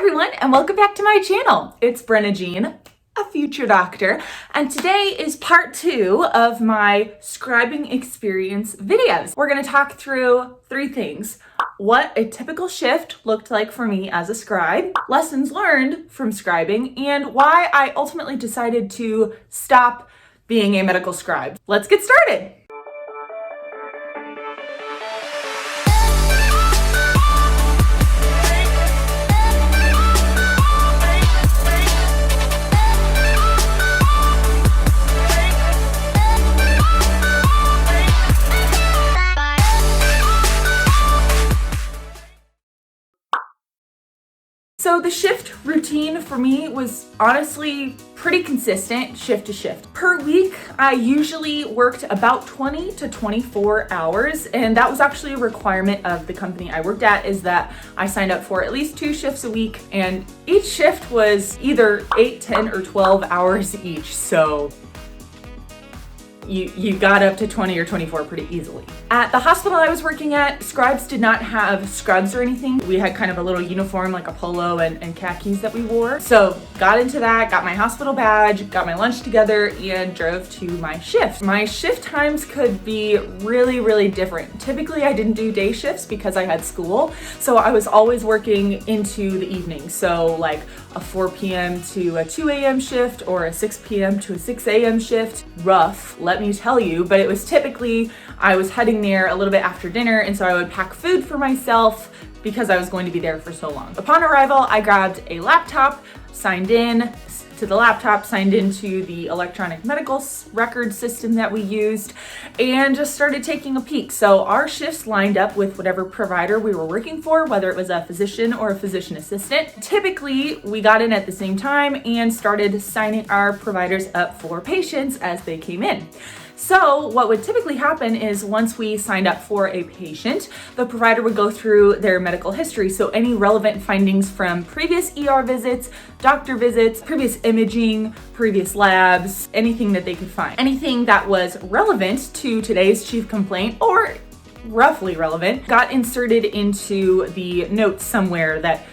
everyone, and welcome back to my channel. It's Brenna Jean, a future doctor, and today is part 2 of my scribing experience videos. We're going to talk through 3 things. What a typical shift looked like for me as a scribe, lessons learned from scribing, and why I ultimately decided to stop being a medical scribe. Let's get started. So the shift routine for me was honestly pretty consistent, shift to shift. Per week, I usually worked about 20 to 24 hours, and that was actually a requirement of the company I worked at, is that I signed up for at least 2 shifts a week, and each shift was either 8, 10, or 12 hours each, so you got up to 20 or 24 pretty easily. At the hospital I was working at, scribes did not have scrubs or anything. We had kind of a little uniform, like a polo and khakis that we wore. So got into that, got my hospital badge, got my lunch together, and drove to my shift. My shift times could be really, really different. Typically I didn't do day shifts because I had school, so I was always working into the evening. So like a 4 p.m. to a 2 a.m. shift or a 6 p.m. to a 6 a.m. shift. Rough, let me tell you, but it was typically, I was heading there a little bit after dinner, and so I would pack food for myself because I was going to be there for so long. Upon arrival, I grabbed a laptop, signed in to the laptop, signed into the electronic medical record system that we used, and just started taking a peek. So our shifts lined up with whatever provider we were working for, whether it was a physician or a physician assistant. Typically, we got in at the same time and started signing our providers up for patients as they came in. So what would typically happen is once we signed up for a patient, the provider would go through their medical history. So any relevant findings from previous ER visits, doctor visits, previous imaging, previous labs, anything that they could find. Anything that was relevant to today's chief complaint or roughly relevant got inserted into the notes somewhere that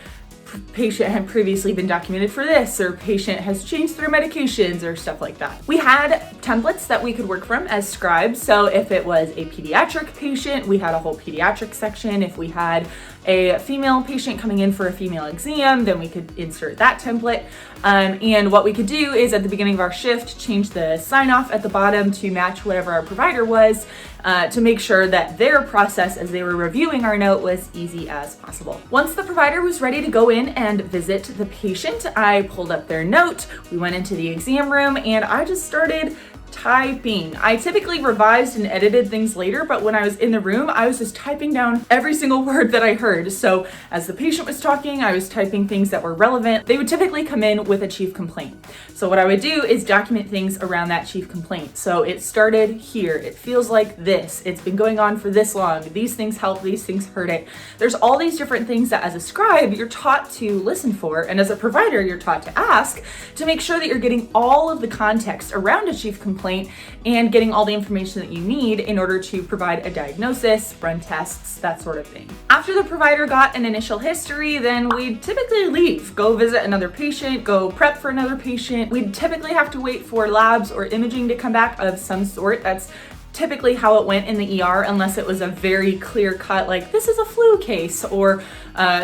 patient had previously been documented for this, or patient has changed their medications or stuff like that. We had templates that we could work from as scribes. So if it was a pediatric patient, we had a whole pediatric section. If we had a female patient coming in for a female exam, then we could insert that template. And what we could do is at the beginning of our shift, change the sign off at the bottom to match whatever our provider was, to make sure that their process as they were reviewing our note was easy as possible. Once the provider was ready to go in and visit the patient, I pulled up their note, we went into the exam room, and I just started typing. I typically revised and edited things later, but when I was in the room, I was just typing down every single word that I heard. So as the patient was talking, I was typing things that were relevant. They would typically come in with a chief complaint. So what I would do is document things around that chief complaint. So it started here. It feels like this. It's been going on for this long. These things help, these things hurt it. There's all these different things that as a scribe, you're taught to listen for, and as a provider, you're taught to ask to make sure that you're getting all of the context around a chief complaint and getting all the information that you need in order to provide a diagnosis, run tests, that sort of thing. After the provider got an initial history, then we'd typically leave, go visit another patient, go prep for another patient. We'd typically have to wait for labs or imaging to come back of some sort. That's typically how it went in the ER, unless it was a very clear cut, like this is a flu case or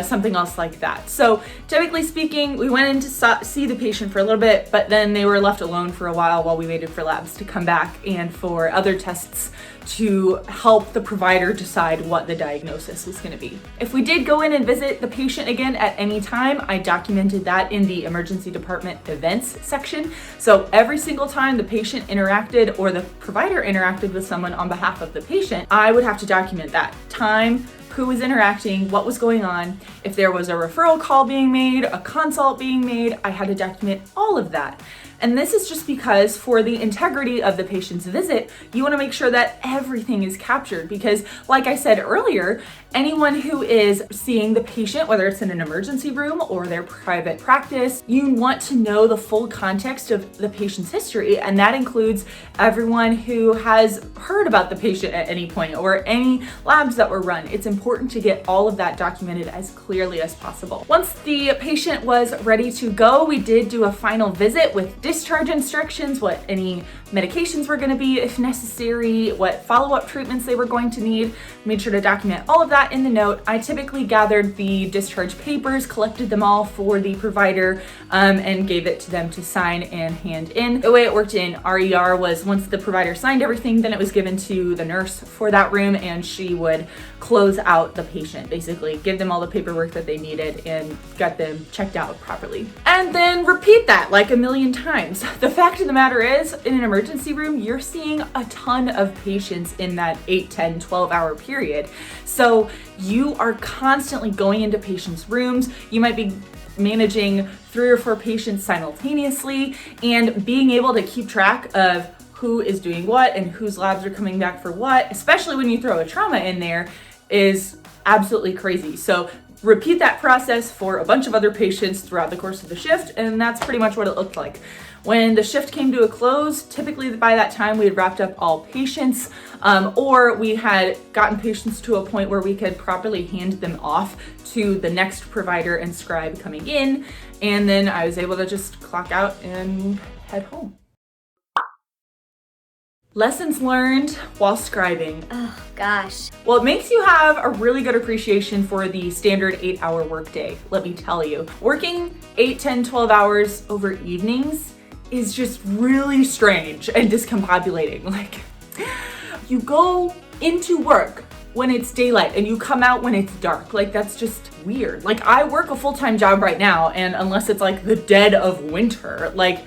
something else like that. So typically speaking, we went in to see the patient for a little bit, but then they were left alone for a while we waited for labs to come back and for other tests to help the provider decide what the diagnosis was going to be. If we did go in and visit the patient again at any time, I documented that in the emergency department events section. So every single time the patient interacted or the provider interacted with someone on behalf of the patient, I would have to document that time, who was interacting, what was going on. If there was a referral call being made, a consult being made, I had to document all of that. And this is just because for the integrity of the patient's visit, you want to make sure that everything is captured because, like I said earlier, anyone who is seeing the patient, whether it's in an emergency room or their private practice, you want to know the full context of the patient's history. And that includes everyone who has heard about the patient at any point or any labs that were run. It's important to get all of that documented as clearly as possible. Once the patient was ready to go, we did do a final visit with discharge instructions, what any medications were going to be if necessary, what follow-up treatments they were going to need. Made sure to document all of that in the note. I typically gathered the discharge papers, collected them all for the provider, and gave it to them to sign and hand in. The way it worked in RER was once the provider signed everything, then it was given to the nurse for that room, and she would close out the patient, basically give them all the paperwork that they needed and got them checked out properly. And then repeat that like a million times. The fact of the matter is, in an emergency room, you're seeing a ton of patients in that 8, 10, 12-hour period. So you are constantly going into patients' rooms. You might be managing 3 or 4 patients simultaneously, and being able to keep track of who is doing what and whose labs are coming back for what, especially when you throw a trauma in there, is absolutely crazy. So repeat that process for a bunch of other patients throughout the course of the shift, and that's pretty much what it looked like. When the shift came to a close, typically by that time we had wrapped up all patients, or we had gotten patients to a point where we could properly hand them off to the next provider and scribe coming in, and then I was able to just clock out and head home. Lessons learned while scribing. Oh gosh. Well, it makes you have a really good appreciation for the standard 8-hour workday, let me tell you. Working 8, 10, 12 hours over evenings is just really strange and discombobulating. Like, you go into work when it's daylight and you come out when it's dark. Like, that's just weird. Like, I work a full-time job right now, and unless it's like the dead of winter, like,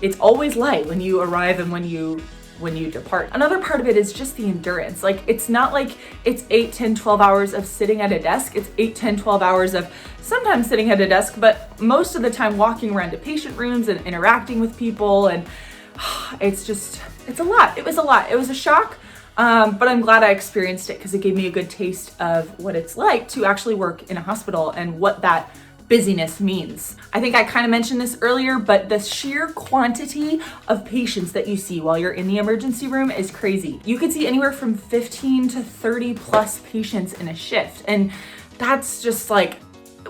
it's always light when you arrive and when you depart. Another part of it is just the endurance. Like, it's not like it's 8, 10, 12 hours of sitting at a desk. It's 8, 10, 12 hours of sometimes sitting at a desk, but most of the time walking around to patient rooms and interacting with people. And it's a lot. It was a lot. It was a shock. But I'm glad I experienced it because it gave me a good taste of what it's like to actually work in a hospital and what that busyness means. I think I kind of mentioned this earlier, but the sheer quantity of patients that you see while you're in the emergency room is crazy. You could see anywhere from 15 to 30 plus patients in a shift. And that's just like,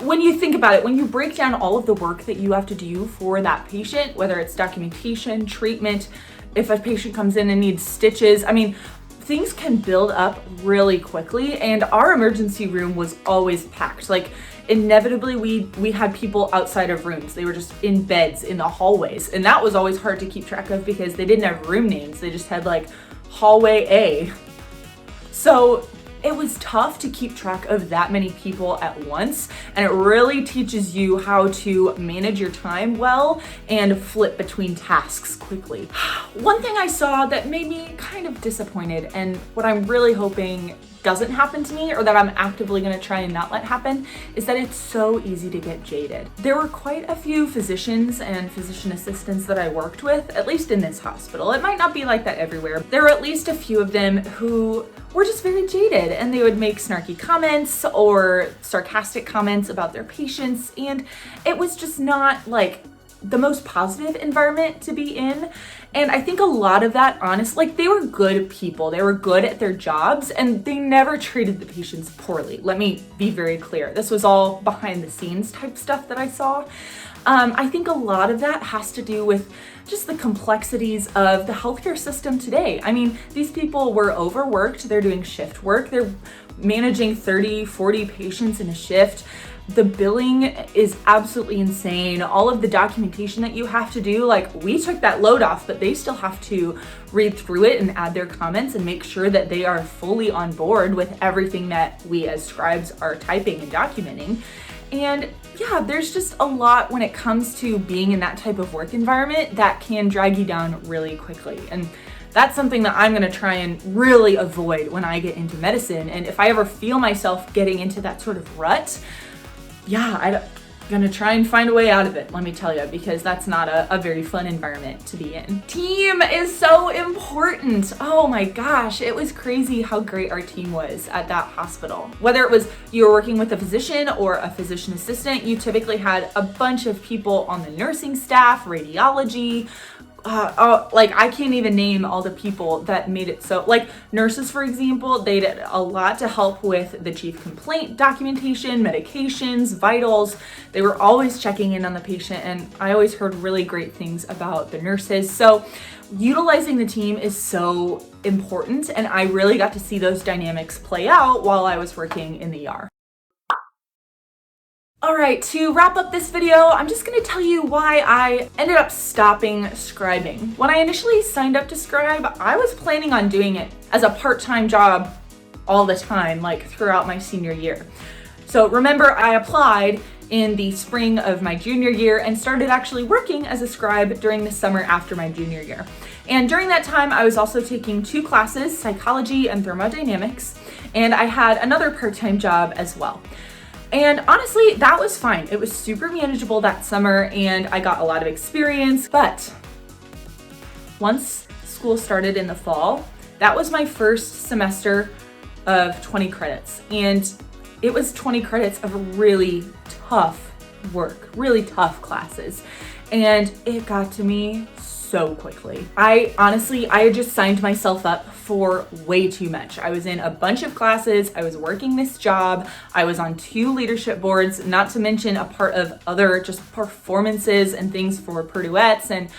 when you think about it, when you break down all of the work that you have to do for that patient, whether it's documentation, treatment, if a patient comes in and needs stitches, I mean, things can build up really quickly, and our emergency room was always packed. Like, inevitably we had people outside of rooms. They were just in beds in the hallways, and that was always hard to keep track of because they didn't have room names. They just had like hallway A. So it was tough to keep track of that many people at once, and it really teaches you how to manage your time well and flip between tasks quickly. One thing I saw that made me kind of disappointed, and what I'm really hoping doesn't happen to me, or that I'm actively going to try and not let happen, is that it's so easy to get jaded. There were quite a few physicians and physician assistants that I worked with, at least in this hospital. It might not be like that everywhere. There were at least a few of them who were just very jaded, and they would make snarky comments or sarcastic comments about their patients, and it was just not like the most positive environment to be in. And I think a lot of that, honestly, like, they were good people. They were good at their jobs, and they never treated the patients poorly. Let me be very clear. This was all behind the scenes type stuff that I saw. I think a lot of that has to do with just the complexities of the healthcare system today. I mean, these people were overworked. They're doing shift work. They're managing 30, 40 patients in a shift. The billing is absolutely insane. All of the documentation that you have to do, like, we took that load off, but they still have to read through it and add their comments and make sure that they are fully on board with everything that we as scribes are typing and documenting. And yeah, there's just a lot when it comes to being in that type of work environment that can drag you down really quickly. And that's something that I'm gonna try and really avoid when I get into medicine. And if I ever feel myself getting into that sort of rut, yeah, gonna try and find a way out of it, let me tell you, because that's not a very fun environment to be in. Team is so important. Oh my gosh, it was crazy how great our team was at that hospital. Whether it was you were working with a physician or a physician assistant, you typically had a bunch of people on the nursing staff, radiology, like I can't even name all the people that made it so, like nurses, for example, they did a lot to help with the chief complaint documentation, medications, vitals. They were always checking in on the patient, and I always heard really great things about the nurses. So utilizing the team is so important, and I really got to see those dynamics play out while I was working in the ER. All right, to wrap up this video, I'm just gonna tell you why I ended up stopping scribing. When I initially signed up to scribe, I was planning on doing it as a part-time job all the time, like throughout my senior year. So remember, I applied in the spring of my junior year and started actually working as a scribe during the summer after my junior year. And during that time, I was also taking 2 classes, psychology and thermodynamics, and I had another part-time job as well. And honestly, that was fine. It was super manageable that summer and I got a lot of experience. But once school started in the fall, that was my first semester of 20 credits. And it was 20 credits of really tough work, really tough classes. And it got to me so quickly. I had just signed myself up for way too much. I was in a bunch of classes, I was working this job, I was on 2 leadership boards, not to mention a part of other just performances and things for Purduettes, and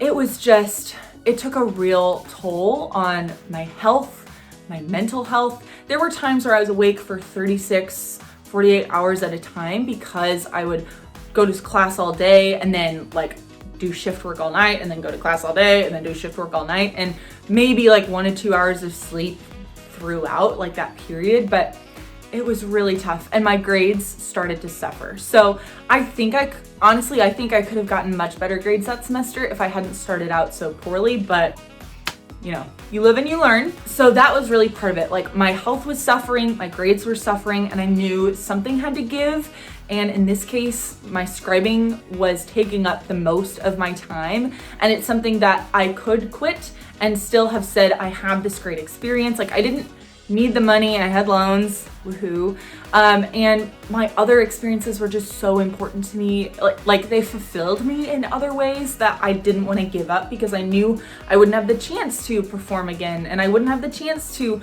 it took a real toll on my health, my mental health. There were times where I was awake for 36, 48 hours at a time because I would go to class all day and then like do shift work all night and then go to class all day and then do shift work all night, and maybe like 1 to 2 hours of sleep throughout like that period. But it was really tough and my grades started to suffer. So I think I could have gotten much better grades that semester if I hadn't started out so poorly, but you know, you live and you learn. So that was really part of it. Like my health was suffering, my grades were suffering, and I knew something had to give. And in this case, my scribing was taking up the most of my time. And it's something that I could quit and still have said, I have this great experience. Like I didn't need the money, I had loans, woohoo. And my other experiences were just so important to me. Like they fulfilled me in other ways that I didn't want to give up because I knew I wouldn't have the chance to perform again, and I wouldn't have the chance to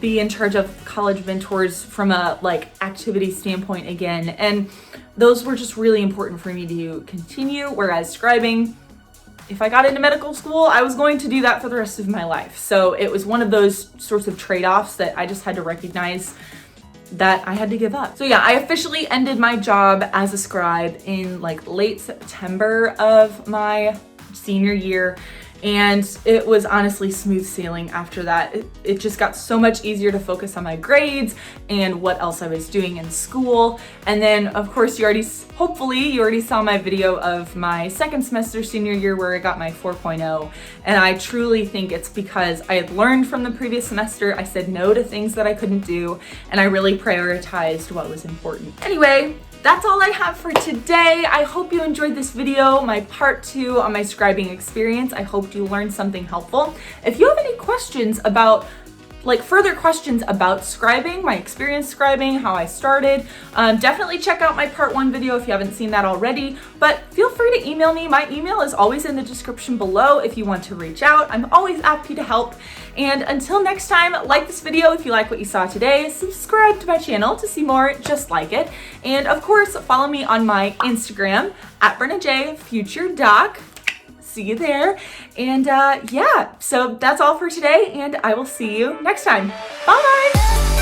be in charge of college mentors from a like activity standpoint again. And those were just really important for me to continue. Whereas scribing, if I got into medical school, I was going to do that for the rest of my life. So it was one of those sorts of trade-offs that I just had to recognize that I had to give up. So yeah, I officially ended my job as a scribe in like late September of my senior year. And it was honestly smooth sailing after that. It just got so much easier to focus on my grades and what else I was doing in school. And then of course hopefully you already saw my video of my second semester senior year where I got my 4.0. And I truly think it's because I had learned from the previous semester. I said no to things that I couldn't do, and I really prioritized what was important. Anyway, that's all I have for today. I hope you enjoyed this video, my part 2 on my scribing experience. I hope you learned something helpful. If you have any questions about further questions about scribing, my experience scribing, how I started, definitely check out my part 1 video if you haven't seen that already, but feel free to email me. My email is always in the description below if you want to reach out. I'm always happy to help. And until next time, like this video if you like what you saw today, subscribe to my channel to see more just like it, and of course, follow me on my Instagram at BrennaJFutureDoc. See you there. And yeah, so that's all for today, and I will see you next time. Bye!